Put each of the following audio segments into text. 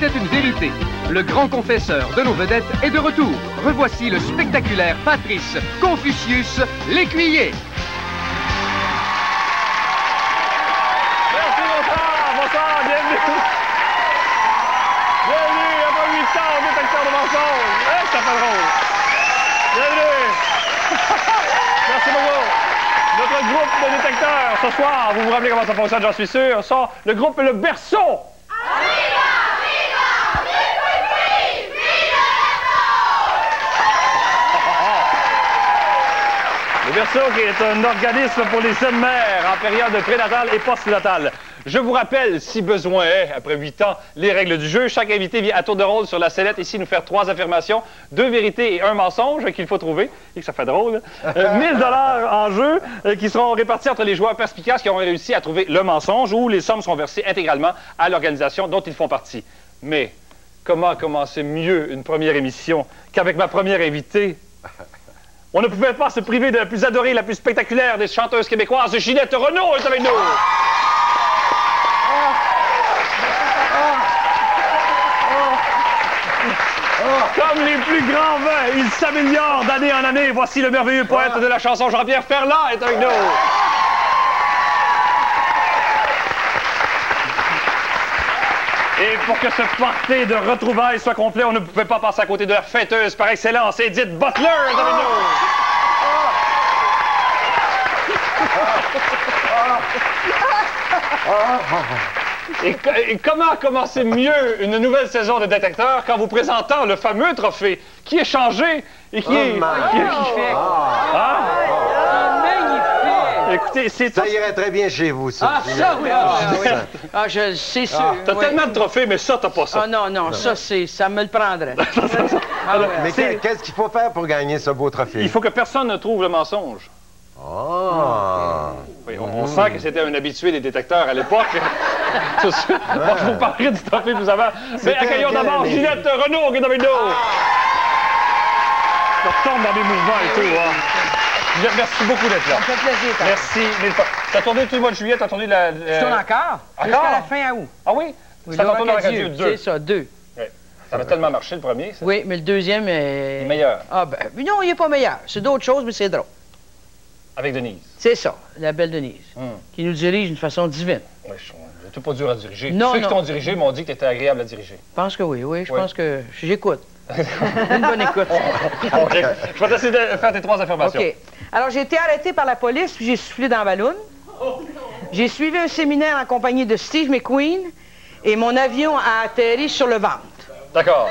était une vérité. Le grand confesseur de nos vedettes est de retour. Revoici le spectaculaire Patrice Confucius L'Écuyer. Merci, bonsoir, bonsoir, bienvenue. Bienvenue, après 8 ans, au détecteur de mensonges. Hein, ça fait drôle. Bienvenue. Merci beaucoup. Notre groupe de détecteurs, ce soir, vous vous rappelez comment ça fonctionne, j'en suis sûr, ça, le groupe est le berceau. Le berceau qui est un organisme pour les jeunes mères en période prénatale et postnatale. Je vous rappelle, si besoin est, après 8 ans, les règles du jeu. Chaque invité vient à tour de rôle sur la sellette ici nous faire 3 affirmations, 2 vérités et 1 mensonge qu'il faut trouver. Et que ça fait drôle. 1000 $ en jeu qui seront répartis entre les joueurs perspicaces qui auront réussi à trouver le mensonge ou les sommes sont versées intégralement à l'organisation dont ils font partie. Mais comment commencer mieux une première émission qu'avec ma première invitée? On ne pouvait pas se priver de la plus adorée, la plus spectaculaire des chanteuses québécoises. Ginette Renaud est avec nous. Comme les plus grands vins, ils s'améliorent d'année en année. Voici le merveilleux poète de la chanson, Jean-Pierre Ferland, est avec nous. Et pour que ce party de retrouvailles soit complet, on ne pouvait pas passer à côté de la fêteuse par excellence, Edith Butler est avec nous. Et comment commencer mieux une nouvelle saison de Détecteur qu'en vous présentant le fameux trophée qui est changé et qui est... Magnifique! Écoutez, c'est ça irait très bien chez vous, ça. Ah, ça, oui! Ah, c'est sûr. T'as tellement de trophées, mais ça, t'as pas ça. Ah, non, non, ça, ça me le prendrait. Mais qu'est-ce qu'il faut faire pour gagner ce beau trophée? Il faut que personne ne trouve le mensonge. Oui, on sent que c'était un habitué des détecteurs à l'époque. Je vous parlerai du trophée plus avant. Mais accueillons d'abord Ginette Renaud qui est avec nous. Je retombe dans mes mouvements et tout. Ginette, merci beaucoup d'être là. Ça me fait plaisir. Merci mille fois. T'as tourné tout le mois de juillet, t'as tourné la... Je tourne encore? Jusqu'à la fin août. Ah oui? Ça t'en tourne dans Radio 2. C'est ça, 2. Oui. Ça avait tellement marché le premier. Ça. Oui, mais le deuxième est... Il est meilleur. Ah ben, non, il n'est pas meilleur. C'est d'autres choses, mais c'est drôle. Avec Denise. C'est ça, la belle Denise, qui nous dirige d'une façon divine. Oui, c'est pas dur à diriger. Non, ceux qui t'ont dirigé m'ont dit que tu étais agréable à diriger. Je pense que oui, je pense que j'écoute. Une bonne écoute. Okay. Je vais t'essayer de faire tes 3 affirmations. OK. Alors, j'ai été arrêté par la police, puis j'ai soufflé dans la ballon. J'ai suivi un séminaire en compagnie de Steve McQueen, et mon avion a atterri sur le ventre. D'accord.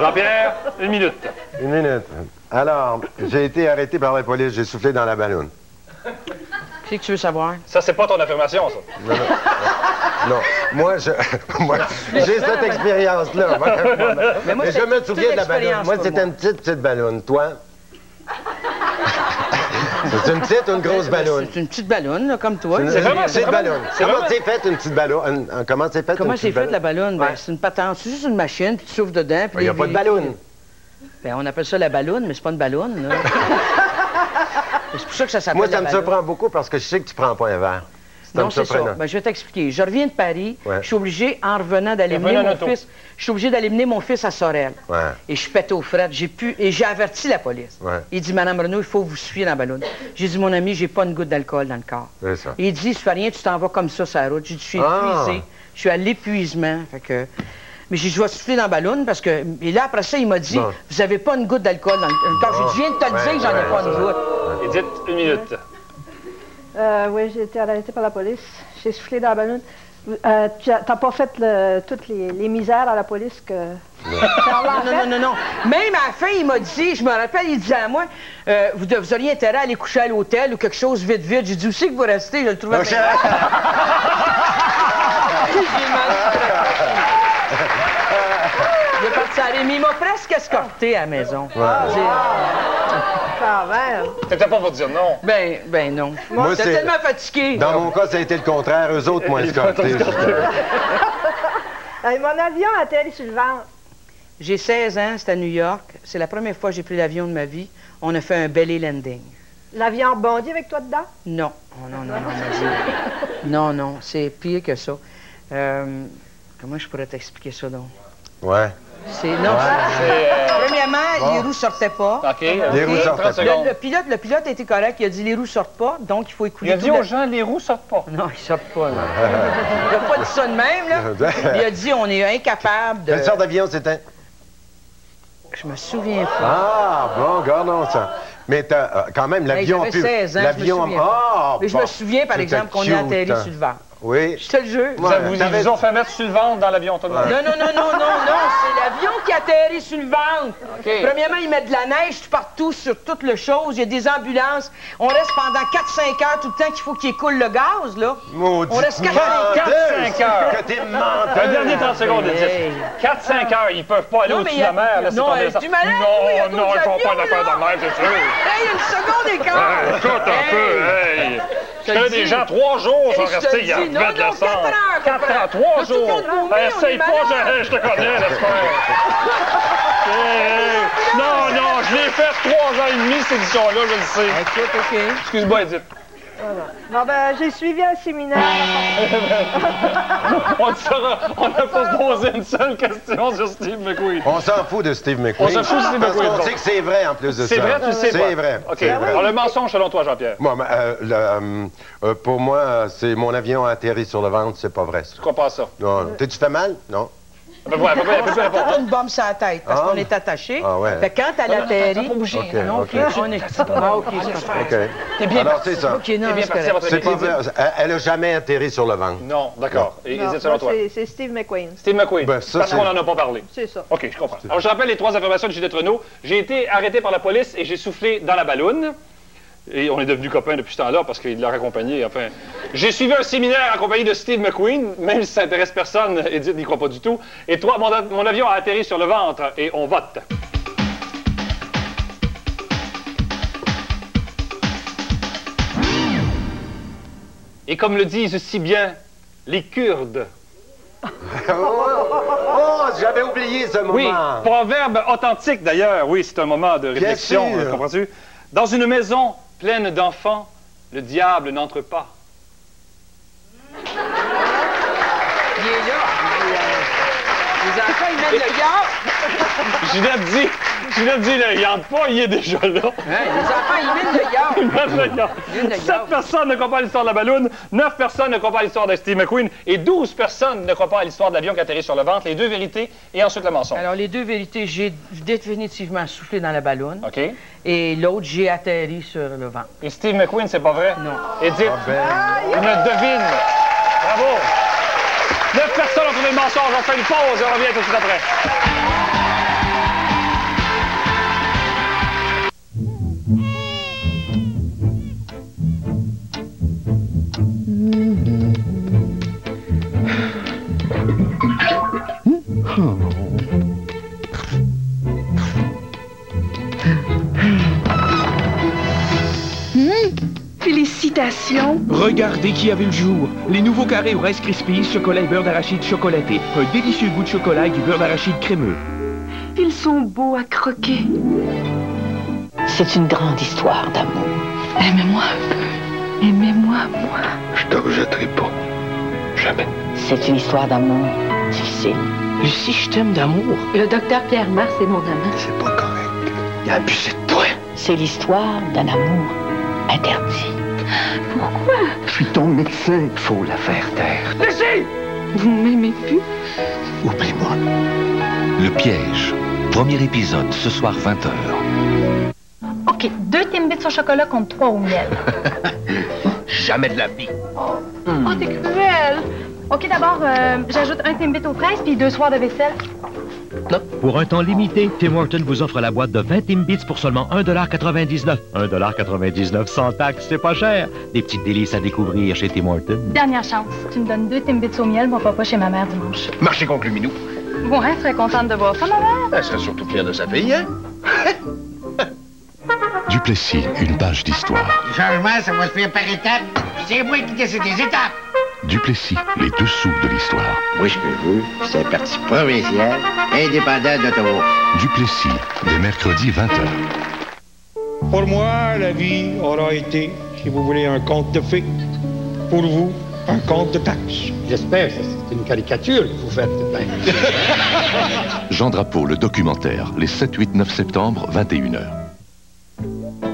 Jean-Pierre, 1 minute. 1 minute. Alors, j'ai été arrêté par la police, j'ai soufflé dans la ballonne. C'est que tu veux savoir? Ça, c'est pas ton affirmation, ça. Non. Moi, j'ai cette expérience-là. Mais je me souviens de la ballonne. Moi, c'était une petite ballonne. Toi? C'est une petite ou une grosse ballonne? C'est une petite ballonne, là, comme toi. C'est vraiment une petite ballonne. Comment c'est fait une petite ballonne? Comment c'est fait Comment c'est fait la ballonne? Ben, c'est une patente. C'est juste une machine, puis tu souffles dedans. Il n'y a pas de ballonne. Ben, on appelle ça la ballonne, mais c'est pas une ballonne, là. C'est pour ça que ça s'appelle. Moi, ça me surprend beaucoup parce que je sais que tu prends pas un verre. Non, c'est ça. Ben, je vais t'expliquer. Je reviens de Paris. Je suis obligé, en revenant, d'aller mener mon fils. Je suis obligé d'aller mener mon fils à Sorel. Et je suis pété aux frettes. Et j'ai averti la police. Il dit, Madame Renaud, il faut vous suivre dans la ballonne. J'ai dit, mon ami, j'ai pas une goutte d'alcool dans le corps. C'est ça. Il dit, ça fait rien, tu t'en vas comme ça sur la route. J'ai dit, je suis épuisé. Je suis à l'épuisement. Fait que... Mais j'ai dit, je vais souffler dans la ballonne parce que... Et là, après ça, il m'a dit, vous avez pas une goutte d'alcool dans le corps. J'ai dit, je viens de te le dire que j'en ai pas une goutte. Edith, 1 minute. Oui, j'ai été arrêtée par la police. J'ai soufflé dans la ballonne. Tu n'as pas fait toutes les misères à la police que... Non. Même à la fin, il m'a dit, je me rappelle, il disait à moi, vous auriez intérêt à aller coucher à l'hôtel ou quelque chose vite. J'ai dit, où c'est que vous restez? Je le trouvais bien. Il est parti à Rémi. Il m'a presque escorté à la maison. T'étais pas pour dire non. Ben non. Moi, j'étais tellement fatigué. Dans mon cas, ça a été le contraire. Eux autres m'ont escorté. Mon avion a atterri sur le ventre. J'ai 16 ans, c'est à New York. C'est la première fois que j'ai pris l'avion de ma vie. On a fait un belly landing. L'avion rebondit avec toi dedans? Non. Non, c'est pire que ça. Comment je pourrais t'expliquer ça, donc? Ouais. Non, premièrement, les roues sortaient pas. OK. Les roues sortaient pas. Le pilote a été correct. Il a dit les roues sortent pas, donc il faut écouler. Il a dit aux gens, les roues sortent pas. Non, ils sortent pas. Il n'a pas dit ça de même, là. Il a dit, on est incapable de... Quelle sorte d'avion c'était? Je me souviens pas. Ah, bon, gardons ça. Mais quand même, l'avion... J'avais 16 ans, je me souviens. Mais je me souviens, par exemple, qu'on a atterri sur le ventre. Oui. Je te le jure. Ils vous ont fait mettre sur le ventre dans l'avion, tout le monde? Non, c'est l'avion qui atterrit sur le ventre. Okay. Premièrement, ils mettent de la neige partout sur toutes les choses. Il y a des ambulances. On reste pendant 4-5 heures tout le temps qu'il faut qu'il écoule le gaz, là. Maudit. On reste 4-5 heures. Que t'es menteur. Le dernier 30 secondes, Edith. 4-5 heures, ils peuvent pas aller au-dessus de la mer. Là, non, du malade. Non, ils font pas d'affaires de mer, c'est sûr. Hey, une seconde écart. Écoute un peu, hey. Je connais des gens, 3 jours sont restés, ils en mettent de la sang. 4 heures, 3 jours. Essaye pas, je te connais, j'espère. Non, je l'ai fait 3 ans et demi, cette édition-là, je le sais. OK. Excuse-moi, Edith. Voilà. Non, ben, j'ai suivi un séminaire. On n'a pas se poser une seule question sur Steve McQueen. On s'en fout de Steve McQueen. On s'en fout de Steve McQueen. Parce qu'on sait que c'est vrai en plus de ça. C'est vrai, tu le sais pas? C'est vrai. OK. Alors, le mensonge selon toi, Jean-Pierre? Moi, pour moi, c'est mon avion a atterri sur le ventre, c'est pas vrai. Tu crois pas à ça? Non. T'es-tu fait mal? Non. Ben ouais, T'as une bombe sur la tête parce qu'on est attaché. Ah ouais. Fait que quand elle atterrit... Pas bouger. Non, OK. On est... Ah, OK, T'es bien parti. Alors, c'est ça. OK, non, c'est pas vrai. Elle a jamais atterri sur le ventre. Non, d'accord. Et selon toi? C'est Steve McQueen. Steve McQueen. Ben, ça, parce qu'on n'en a pas parlé. C'est ça. OK, je comprends. Alors, je rappelle les 3 informations de Ginette Renault. J'ai été arrêté par la police et j'ai soufflé dans la balloune. Et on est devenus copains depuis ce temps-là parce qu'il l'a raccompagné. Enfin, j'ai suivi un séminaire en compagnie de Steve McQueen, même si ça n'intéresse personne, Edith n'y croit pas du tout. Et toi, mon avion a atterri sur le ventre et on vote. Et comme le disent si bien les Kurdes. Oh, j'avais oublié ce moment. Oui, proverbe authentique d'ailleurs. Oui, c'est un moment de réflexion, comprends-tu? Dans une maison pleine d'enfants, le diable n'entre pas. Il est là. Les enfants, ils mettent le gars. Ginette dit, il n'entre pas, il est déjà là. Les enfants, ils mettent le gars. Ils mettent le gars. 7 personnes ne croient pas à l'histoire de la balloune, 9 personnes ne croient pas à l'histoire de Steve McQueen et 12 personnes ne croient pas à l'histoire de l'avion qui atterrit sur le ventre. Les 2 vérités et ensuite le mensonge. Alors, les 2 vérités, j'ai définitivement soufflé dans la balloune. OK. Et l'autre, j'ai atterri sur le ventre. Et Steve McQueen, c'est pas vrai? Non. Edith, une devine. Bravo. 9 personnes ont trouvé le mensonge. On fait une pause et on revient tout de suite après. Félicitations! Regardez qui a vu le jour. Les nouveaux carrés au Rice Krispies, chocolat et beurre d'arachide chocolaté. Un délicieux goût de chocolat et du beurre d'arachide crémeux. Ils sont beaux à croquer. C'est une grande histoire d'amour. Aimez-moi un peu. Aimez-moi, moi. Je te rejetterai pas. Jamais. C'est une histoire d'amour difficile. Lucie, je t'aime d'amour. Le docteur Pierre Mars est mon amant. C'est pas correct. Il a abusé de toi. C'est l'histoire d'un amour interdit. Pourquoi? Je suis ton médecin. Il faut la faire taire. Lucie! Vous m'aimez plus? Oublie-moi. Le piège. Premier épisode, ce soir 20h. OK, 2 Timbits au chocolat contre 3 au miel. Jamais de la vie. Oh, t'es cruel! OK, d'abord, j'ajoute 1 Timbit aux fraises puis 2 soirs de vaisselle. Non. Pour un temps limité, Tim Hortons vous offre la boîte de 20 Timbits pour seulement 1,99 $. 1,99 $ sans taxe, c'est pas cher. Des petites délices à découvrir chez Tim Hortons. Dernière chance. Tu me donnes 2 Timbits au miel, mon papa chez ma mère dimanche. Marché conclu, Minou. Bon, elle serait contente de voir ça, ma mère. Elle serait surtout fière de sa fille, hein? Duplessis, une page d'histoire. Le changement, ça va se faire par étapes. C'est moi qui décide des étapes. Duplessis, les dessous de l'histoire. Moi, ce que je veux, c'est un parti provincial, indépendant d'Ottawa. Duplessis, les mercredis 20h. Pour moi, la vie aura été, si vous voulez, un conte de fées. Pour vous, un compte de taxes. J'espère, c'est une caricature que vous faites. Jean Drapeau, le documentaire, les 7, 8, 9 septembre, 21h.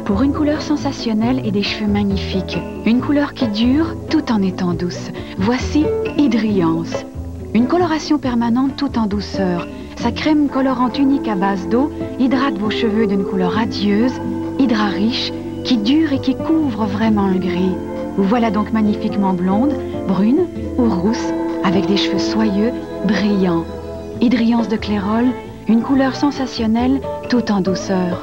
Pour une couleur sensationnelle et des cheveux magnifiques, une couleur qui dure tout en étant douce, voici Hydriance. Une coloration permanente tout en douceur. Sa crème colorante unique à base d'eau hydrate vos cheveux d'une couleur radieuse, hydra riche, qui dure et qui couvre vraiment le gris. Vous voilà donc magnifiquement blonde, brune ou rousse, avec des cheveux soyeux, brillants. Hydriance de Clairol, une couleur sensationnelle tout en douceur.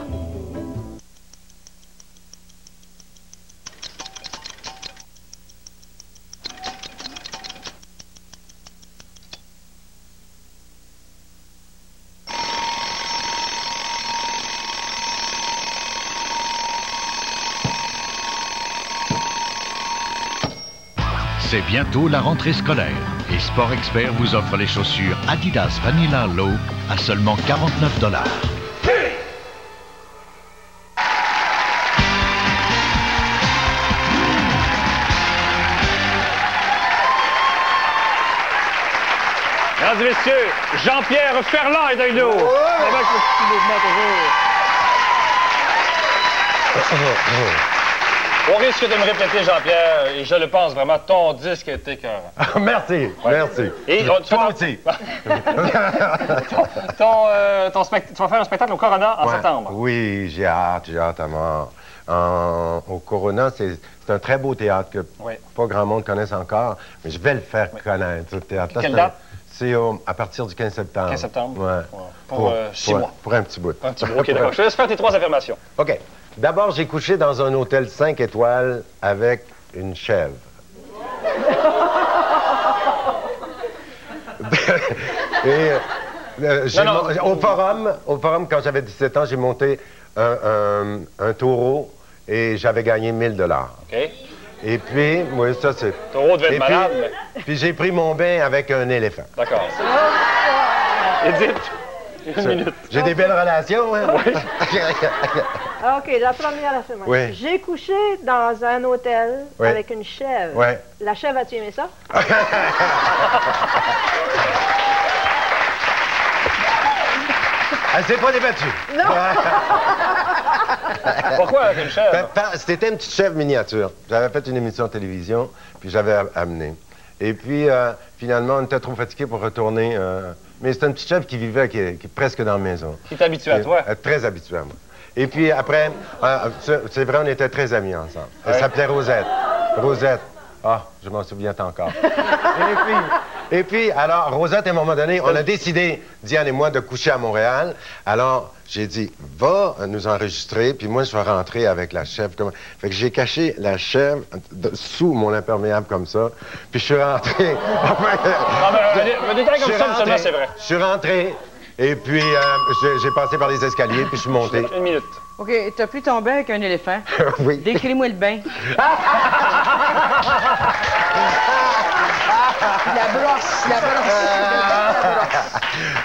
C'est bientôt la rentrée scolaire et Sport Expert vous offre les chaussures Adidas Vanilla Low à seulement 49 $. Mesdames et messieurs, Jean-Pierre Ferland est avec nous. Avec le petit mouvement toujours. Au risque de me répéter, Jean-Pierre, et je le pense vraiment, ton disque est écœurant. Merci, merci. Et toi aussi. Tu vas faire un spectacle au Corona en septembre. Oui, j'ai hâte à mort. Au Corona, c'est un très beau théâtre que pas grand monde connaisse encore, mais je vais le faire connaître, ce théâtre-là. Quelle date? C'est à partir du 15 septembre. 15 septembre? Oui. Pour 6 mois. Pour un petit bout. Un petit bout, OK, d'accord. Je te laisse faire tes 3 affirmations. OK. D'abord, j'ai couché dans un hôtel 5 étoiles avec une chèvre. Et au forum, quand j'avais 17 ans, j'ai monté un taureau et j'avais gagné 1 000 $. OK. Et puis, oui, ça c'est... Taureau devait être malade, mais... Puis j'ai pris mon bain avec un éléphant. D'accord. Edith, une minute. J'ai des belles relations, hein? Oui. OK, la première affirmation. Oui. J'ai couché dans un hôtel avec une chèvre. Oui. La chèvre, as-tu aimé ça? Elle s'est pas débattue. Non! Pourquoi avec une chèvre? C'était une petite chèvre miniature. J'avais fait une émission de télévision, puis j'avais amené. Et puis, finalement, on était trop fatigués pour retourner. Mais c'était une petite chèvre qui vivait, qui est presque dans la maison. Qui est habituée à toi? Très habituée à moi. Et puis après, c'est vrai, on était très amis ensemble. Elle s'appelait Rosette. Rosette. Ah, je m'en souviens encore. Et puis, alors, Rosette, à un moment donné, on a décidé, Diane et moi, de coucher à Montréal. Alors, j'ai dit, va nous enregistrer, puis moi, je vais rentrer avec la chèvre. Fait que j'ai caché la chèvre sous mon imperméable comme ça, puis je suis rentré. Un détail comme ça, seulement, c'est vrai. Je suis rentré, et puis j'ai passé par les escaliers, puis je suis monté. Une minute. OK, t'as pris ton bain avec un éléphant. Oui. Décris-moi le bain. La brosse.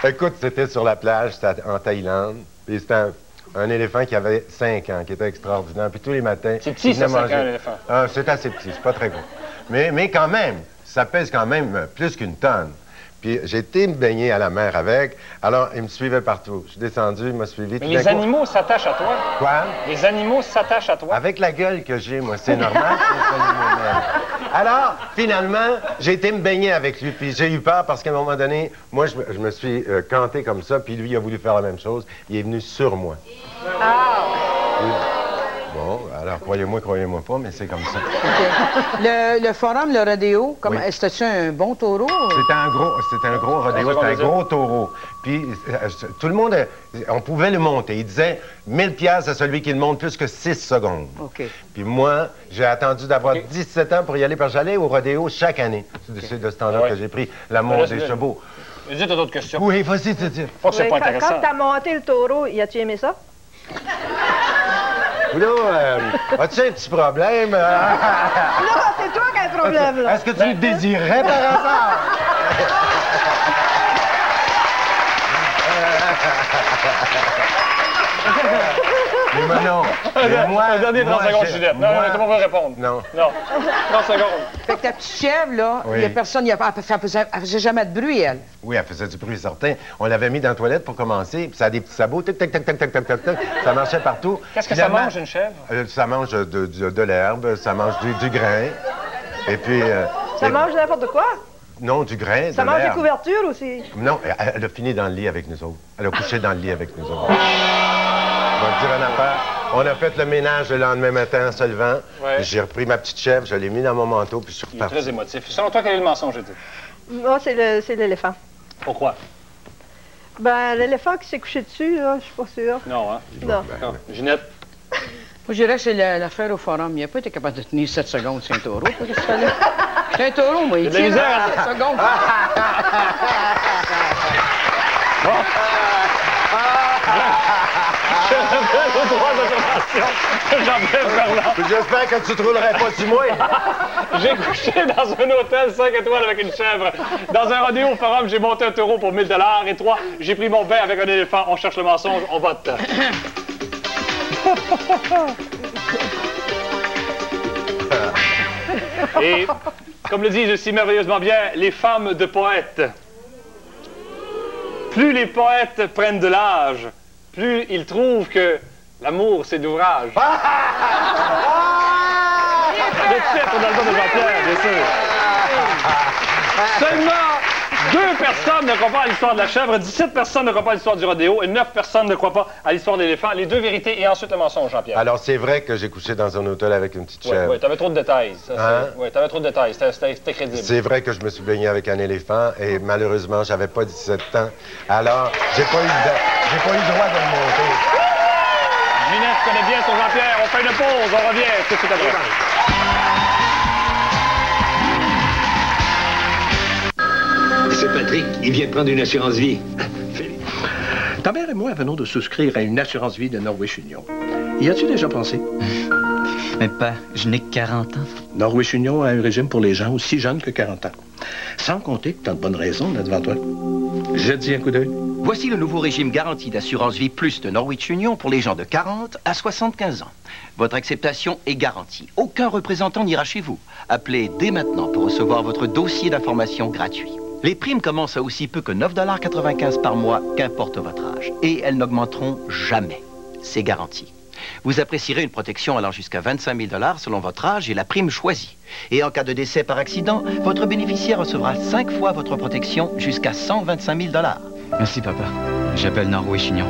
Écoute, c'était sur la plage, c'était en Thaïlande. Puis c'était un éléphant qui avait 5 ans, qui était extraordinaire. Puis tous les matins... C'est petit, ça, 5 ans, un éléphant. C'est assez petit, c'est pas très gros. Mais quand même, ça pèse quand même plus qu'une tonne. Puis j'ai été me baigner à la mer avec, alors il me suivait partout. Je suis descendu, il m'a suivi. Mais les animaux s'attachent à toi. Quoi? Les animaux s'attachent à toi. Avec la gueule que j'ai, moi, c'est normal. Alors, finalement, j'ai été me baigner avec lui, puis j'ai eu peur parce qu'à un moment donné, moi, je me suis canté comme ça, puis lui, il a voulu faire la même chose. Il est venu sur moi. Bon, alors, croyez-moi pas, mais c'est comme ça. Okay. Le forum, le rodéo, c'était-tu un bon taureau? C'était un gros rodéo, c'était un gros taureau. Puis, tout le monde, on pouvait le monter. Il disait 1000 $ à celui qui le monte plus que 6 secondes. OK. Puis moi, j'ai attendu d'avoir 17 ans pour y aller, parce que j'allais au rodéo chaque année. C'est de ce temps-là que j'ai pris l'amour des chevaux. Dis, t'as d'autres questions? Oui, vas-y, te dire. Faut que c'est pas intéressant. Quand t'as monté le taureau, as-tu aimé ça? Là, as-tu un petit problème? Non, c'est toi qui as un problème, là. Est-ce que tu le désirais par hasard? Mais moi, non. Mais moi, le dernier 30 secondes, Ginette. Non, non, tout le monde veut répondre. Non. Non. 30 secondes. Fait que ta petite chèvre, là, il y a personne, elle faisait jamais de bruit, elle. Oui, elle faisait du bruit certain. On l'avait mis dans la toilette pour commencer, puis ça a des petits sabots, tac, tac, tac, tac, tac, tac, tac, tac. Ça marchait partout. Qu'est-ce que ça mange, une chèvre? Ça mange de l'herbe, ça mange du grain. Et puis... ça mange n'importe quoi? Non, du grain, ça mange des couvertures aussi? Non, elle a fini dans le lit avec nous autres. Elle a couché dans le lit avec nous autres. Je vais te dire une affaire. On a fait le ménage le lendemain matin en se levant. Ouais. J'ai repris ma petite chèvre, je l'ai mis dans mon manteau, puis je suis reparti. Il est très émotif. Selon toi, quel est le mensonge, Edith? Moi, c'est l'éléphant. Pourquoi? Ben, l'éléphant qui s'est couché dessus, là, je suis pas sûre. Non, hein? Non. Ginette? Moi, je dirais que c'est l'affaire au forum. Il n'a pas été capable de tenir 7 secondes, c'est un taureau. Qu'est-ce que tu fais là? C'est un taureau, moi. Il tient 7 secondes. Bon. Je rappelle aux 3 observations. Jean-Pierre Ferland. J'espère que tu ne te roulerais pas sur moi. J'ai couché dans un hôtel 5 étoiles avec une chèvre. Dans un rodéo au forum, j'ai monté un taureau pour 1000 $. Et 3, j'ai pris mon bain avec un éléphant. On cherche le mensonge, on vote. Et, comme le disent si merveilleusement bien, les femmes de poètes. Plus les poètes prennent de l'âge, plus ils trouvent que l'amour, c'est d'ouvrage. Le titre dans le dos de Jean-Pierre, bien sûr. Seulement 2 personnes ne croient pas à l'histoire de la chèvre, 17 personnes ne croient pas à l'histoire du rodéo et 9 personnes ne croient pas à l'histoire de l'éléphant. Les 2 vérités et ensuite le mensonge, Jean-Pierre. Alors, c'est vrai que j'ai couché dans un hôtel avec une petite chèvre. Oui, t'avais trop de détails. Oui, t'avais trop de détails. C'était crédible. C'est vrai que je me suis baigné avec un éléphant et malheureusement, j'avais pas 17 ans. Alors, j'ai pas eu le droit de le monter. Ginette connaît bien son Jean-Pierre. On fait une pause, on revient tout de suite après. C'est Patrick, il vient de prendre une assurance vie. Ta mère et moi venons de souscrire à une assurance vie de Norwich Union. Y as-tu déjà pensé? Mais pas, je n'ai que 40 ans. Norwich Union a un régime pour les gens aussi jeunes que 40 ans. Sans compter que tu as de bonnes raisons là devant toi. Jette-y un coup d'œil. Voici le nouveau régime garanti d'assurance vie plus de Norwich Union pour les gens de 40 à 75 ans. Votre acceptation est garantie. Aucun représentant n'ira chez vous. Appelez dès maintenant pour recevoir votre dossier d'information gratuit. Les primes commencent à aussi peu que 9,95 $ par mois, qu'importe votre âge. Et elles n'augmenteront jamais. C'est garanti. Vous apprécierez une protection allant jusqu'à 25 000 $ selon votre âge et la prime choisie. Et en cas de décès par accident, votre bénéficiaire recevra 5 fois votre protection jusqu'à 125 000 $. Merci, papa. J'appelle Norwich Union.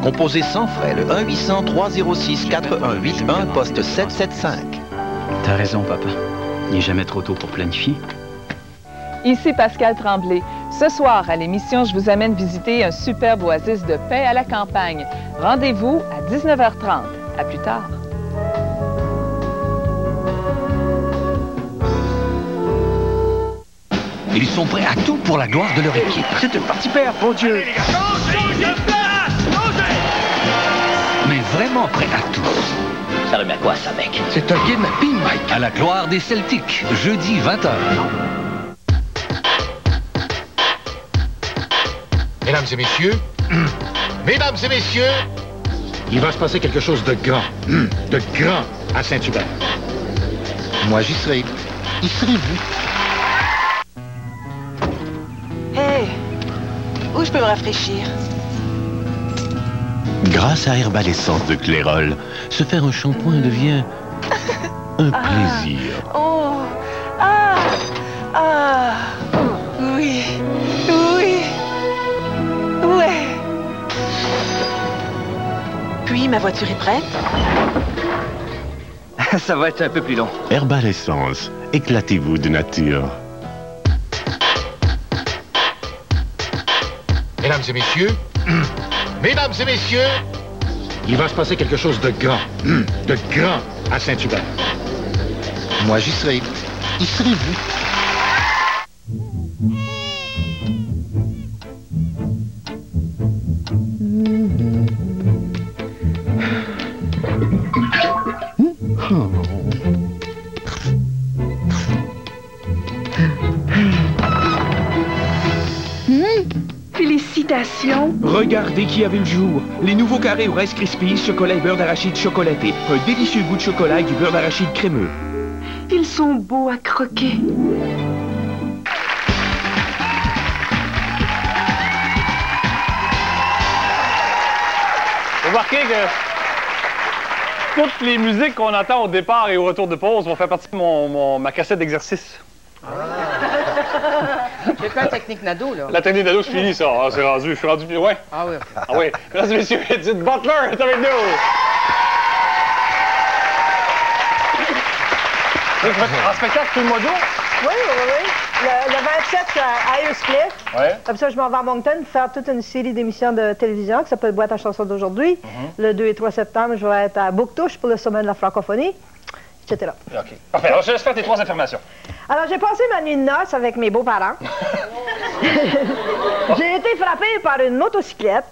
Composez sans frais le 1-800-306-4181, poste 775. T'as raison, papa. Il n'est jamais trop tôt pour planifier. Ici Pascal Tremblay. Ce soir, à l'émission, je vous amène visiter un superbe oasis de paix à la campagne. Rendez-vous à 19h30. À plus tard. Ils sont prêts à tout pour la gloire de leur équipe. C'est une partie père, bon Dieu! Mais vraiment prêts à tout. Ça remet à quoi, ça, mec? C'est un kidnapping, Mike. À la gloire des Celtics, jeudi 20h. Mesdames et messieurs, mesdames et messieurs, il va se passer quelque chose de grand à Saint-Hubert. Moi, j'y serai. Y serez-vous? Hey, où je peux me rafraîchir? Grâce à Herbal Essence de Clairol, se faire un shampoing devient un plaisir. Oh, oui, oui, ouais. Puis, ma voiture est prête? Ça va être un peu plus long. Herbal Essence, éclatez-vous de nature. mesdames et messieurs, mesdames et messieurs, il va se passer quelque chose de grand à Saint-Hubert. Moi, j'y serai. Y serez-vous? Citation. Regardez qui a vu le jour. Les nouveaux carrés au Rice Krispies, chocolat et beurre d'arachide chocolaté. Un délicieux goût de chocolat et du beurre d'arachide crémeux. Ils sont beaux à croquer. Remarquez que toutes les musiques qu'on entend au départ et au retour de pause vont faire partie de ma cassette d'exercice. J'ai fait la technique Nadeau, là. La technique Nadeau, je finis ça. Ah, c'est rendu, je suis rendu plus loin. Ah oui. Ah oui. Mesdames et messieurs, Edith Butler est avec nous. Donc, vous faites un spectacle tout le mois d'août? Oui. Le 27 à Ayers-Cliff. Ouais. Comme ça, je m'en vais à Moncton faire toute une série d'émissions de télévision qui s'appelle Boîte à chansons d'aujourd'hui. Le 2 et 3 septembre, je vais être à Bouctouche pour le sommet de la francophonie, etc. OK. Parfait. Alors, je te laisse faire tes 3 affirmations. Alors, j'ai passé ma nuit de noces avec mes beaux-parents. J'ai été frappée par une motocyclette,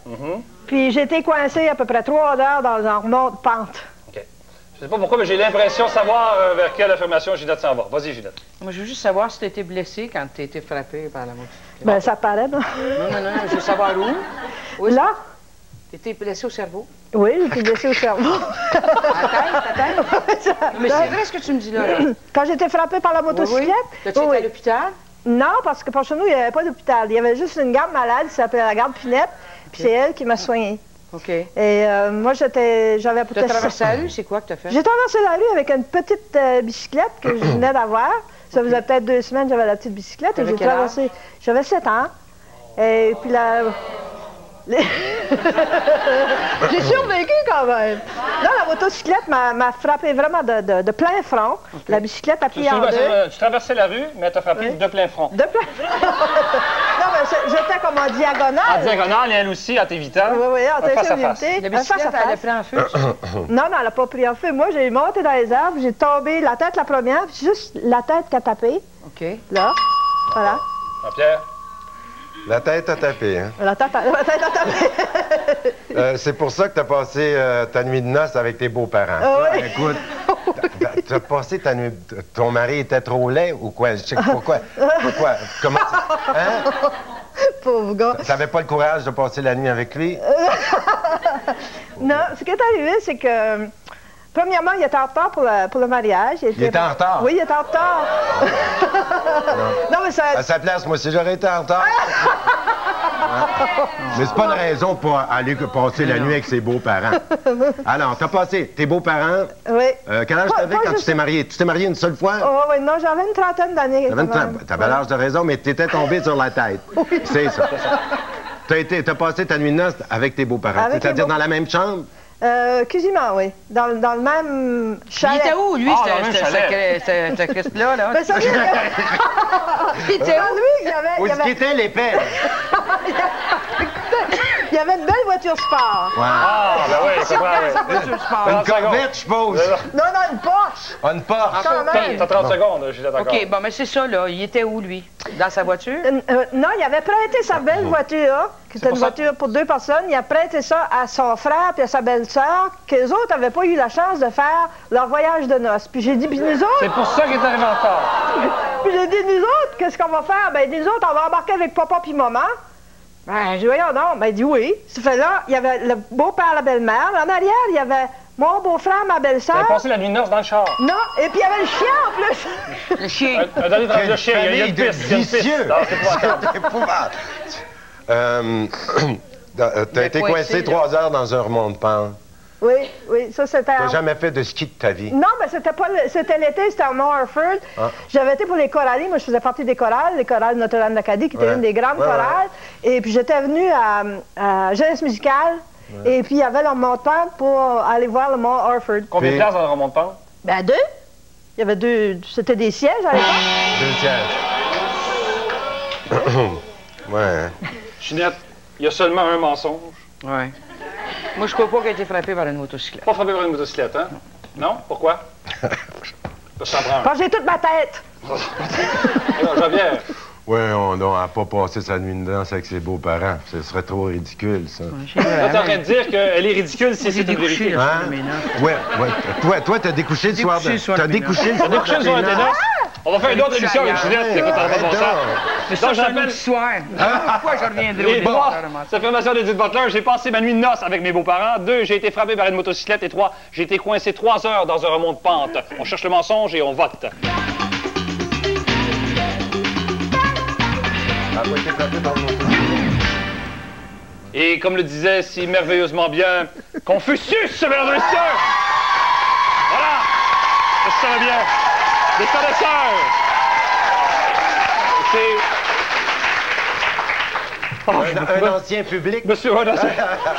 puis j'ai été coincée à peu près 3 heures dans un remonte-pente. OK. Je sais pas pourquoi, mais j'ai l'impression de savoir vers quelle affirmation Ginette s'en va. Vas-y, Ginette. Moi, je veux juste savoir si tu étais blessée quand tu été frappée par la motocyclette. Ben, ça paraît, non? Non, je veux savoir où. Là? Tu étais blessée au cerveau? Oui, j'ai été blessée au cerveau. Ta tête? Mais c'est vrai ce que tu me dis là. Quand j'étais frappée par la motocyclette? T'as-tu été à l'hôpital? Non, parce que chez nous, il n'y avait pas d'hôpital. Il y avait juste une garde malade qui s'appelait la garde Pinette, puis c'est elle qui m'a soignée. OK. Et moi, j'avais peut-être... Tu as traversé la rue, c'est quoi que tu as fait? J'ai traversé la rue avec une petite bicyclette que je venais d'avoir. Ça faisait peut-être 2 semaines que j'avais la petite bicyclette. Et j'ai traversé... J'avais 7 ans. Et puis la... J'ai survécu quand même. Non, la motocyclette m'a frappé vraiment de plein front. Okay. La bicyclette a plié en deux. Tu traversais la rue, mais t'as frappé de plein front. De plein front. Non, mais j'étais comme en diagonale. En diagonale, et elle aussi, en t'évitant. Oui, en face à face. La bicyclette, elle a pris en feu. Non, elle n'a pas pris en feu. Moi, j'ai monté dans les arbres, j'ai tombé la tête la première, puis juste la tête qui a tapé. OK. Là, voilà. Pierre? La tête a tapé, hein? La tête a tapé. C'est pour ça que tu as passé ta nuit de noces avec tes beaux-parents. Oui. Écoute, tu as passé ta nuit... Ton mari était trop laid ou quoi? Je sais pourquoi. Pourquoi? Comment... Hein? Pauvre gars. Tu n'avais pas le courage de passer la nuit avec lui? Non, ce qui est arrivé, c'est que... Premièrement, il était en retard pour le mariage. Il était en retard? Oui, il était en retard. Non, mais ça... À sa place, moi, si j'aurais été en retard... Mais c'est pas une raison pour aller passer la nuit avec ses beaux-parents. Alors, t'as passé tes beaux-parents... Oui. Quel âge t'avais quand tu t'es marié? Tu t'es marié une seule fois? Oh, oui, non, j'avais une trentaine d'années. T'avais l'âge de raison, mais t'étais tombé sur la tête. Oui. C'est ça. T'as passé ta nuit de noces avec tes beaux-parents. C'est-à-dire dans la même chambre? Quasiment, oui. Dans le même chalet. Il était où, lui, ce Christ-là? Ben, ça, il était où? Lui, il y avait... Où est-ce qu'il était, l'épée? Il y avait une belle voiture sport. Wow. Ah, ben oui, c'est vrai. Une Corvette, je suppose. Non, une Porsche. Une Porsche. T'as 30 secondes, je suis d'accord. OK, bon, mais c'est ça, là. Il était où, lui? Dans sa voiture? Non, il avait prêté sa belle voiture, qui était une voiture pour 2 personnes. Il a prêté ça à son frère puis à sa belle-sœur, qu'eux autres n'avaient pas eu la chance de faire leur voyage de noces. Puis j'ai dit, puis nous autres... C'est pour ça qu'il est arrivé en retard. Puis j'ai dit, nous autres, qu'est-ce qu'on va faire? Ben, nous autres, on va embarquer avec papa puis maman. Ben, j'ai dit, voyons donc. Ben, il dit oui. Ça fait là, il y avait le beau-père, la belle-mère. En arrière, il y avait mon beau-frère, ma belle-sœur. T'avais passé la nuit de noces dans le char. Non, et puis il y avait le chien en plus. Le chien. Le chien, il y a une piste. Vicieux. C'est épouvantable. T'as été coincé 3 heures dans un remonte-pente. Oui, ça c'était... T'as jamais fait de ski de ta vie? Non, mais c'était pas... C'était l'été, c'était à Mont Harford. Ah. J'avais été pour les chorales. Moi, je faisais partie des chorales, les chorales Notre-Dame d'Acadie, qui était une des grandes chorales. Et puis j'étais venue à Jeunesse musicale. Et puis il y avait le remonte-pente pour aller voir le Mont Harford. Combien de places dans le remonte-pente? Ben 2. Il y avait 2... C'était des sièges à l'époque. 2 sièges. Ouais. Ginette, il y a seulement un mensonge. Ouais. Moi, je crois pas qu'elle a été frappée par une motocyclette. Pas frappée par une motocyclette, hein? Non? Pourquoi? Quand j'ai toute ma tête. Javier. Oui, on n'a pas passé sa nuit de danse avec ses beaux-parents. Ce serait trop ridicule, ça. Là, t'es en train de dire qu'elle est ridicule si c'est une vérité. Hein? Oui. Toi, t'as découché le soir de... T'as découché le soir de tes noces? On va faire une autre émission avec Ginette, écoute, ça n'a pas de bon sens. Mais ça, c'est un autre soir. Pourquoi je reviendrai au Cette affirmation d'Edith Butler, j'ai passé ma nuit de noces avec mes beaux-parents. 2, j'ai été frappé par une motocyclette. Et 3, j'ai été coincé 3 heures dans un remont de pente. On cherche le mensonge et on vote. Et comme le disait si merveilleusement bien Confucius, mesdames et messieurs! Voilà! Ça va bien. Des connaisseurs! C'est... un ancien public. Monsieur,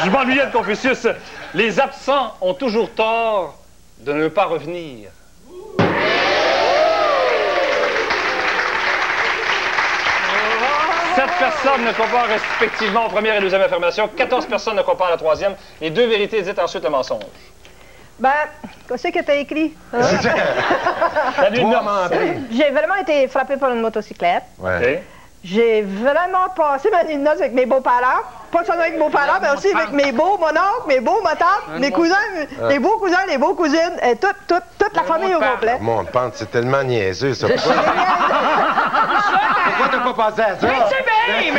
je m'ennuyais de Confucius. Les absents ont toujours tort de ne pas revenir. 7 personnes ne croient pas respectivement aux première et deuxième affirmations. 14 personnes ne croient pas à la troisième. Et 2 vérités dites ensuite le mensonge. Ben, qu'est-ce que t'as écrit? Hein? La J'ai vraiment été frappée par une motocyclette. Ouais. Okay. J'ai vraiment passé ma nuit de noces avec mes beaux-parents. Pas seulement avec mes beaux-parents, mais aussi avec mes beaux mononcles, mes beaux motantes, mes cousins, les beaux cousins, les beaux cousines, et toute la famille au complet. Mon pente, c'est tellement niaiseux, ça. Pourquoi t'as pas pensé à ça? Mais c'est bien!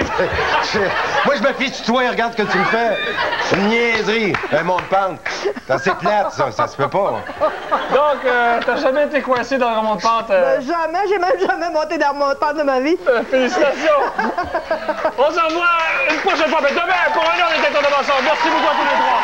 Moi, je me fie sur toi et regarde ce que tu me fais. C'est une niaiserie. Un monde pente. C'est assez plate, ça se peut pas. Donc, t'as jamais été coincé dans le remont de pente? Jamais, j'ai même jamais monté dans le remont de pente de ma vie. Félicitations! On se revoit une prochaine fois, mais demain, pour un autre détecteur de mensonges. Merci beaucoup à tous les trois.